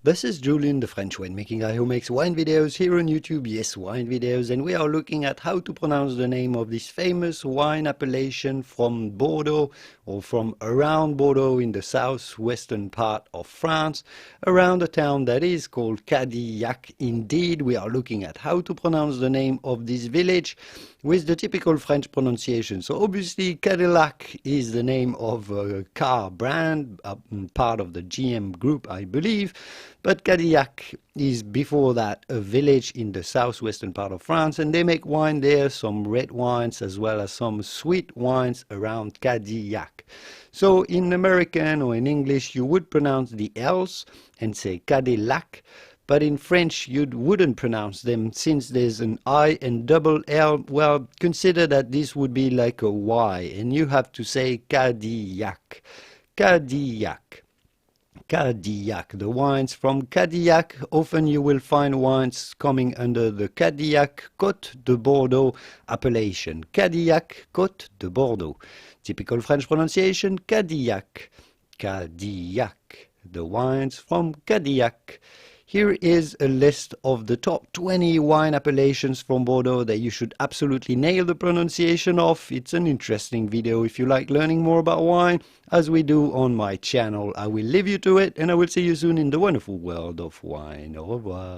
This is Julien, the French winemaking guy who makes wine videos here on YouTube. Yes, wine videos, and we are looking at how to pronounce the name of this famous wine appellation from Bordeaux, or from around Bordeaux in the southwestern part of France, around a town that is called Cadillac. Indeed, we are looking at how to pronounce the name of this village with the typical French pronunciation. So obviously Cadillac is the name of a car brand, part of the GM group, I believe. But Cadillac is before that a village in the southwestern part of France, and they make wine there, some red wines as well as some sweet wines around Cadillac. So in American or in English you would pronounce the L's and say Cadillac, but in French you wouldn't pronounce them since there's an I and double L. Well, consider that this would be like a Y, and you have to say Cadillac. Cadillac. Cadillac, the wines from Cadillac. Often you will find wines coming under the Cadillac Cotes de Bordeaux appellation. Cadillac Cotes de Bordeaux. Typical French pronunciation, Cadillac. Cadillac, the wines from Cadillac. Here is a list of the top 20 wine appellations from Bordeaux that you should absolutely nail the pronunciation of. It's an interesting video if you like learning more about wine, as we do on my channel. I will leave you to it, and I will see you soon in the wonderful world of wine. Au revoir.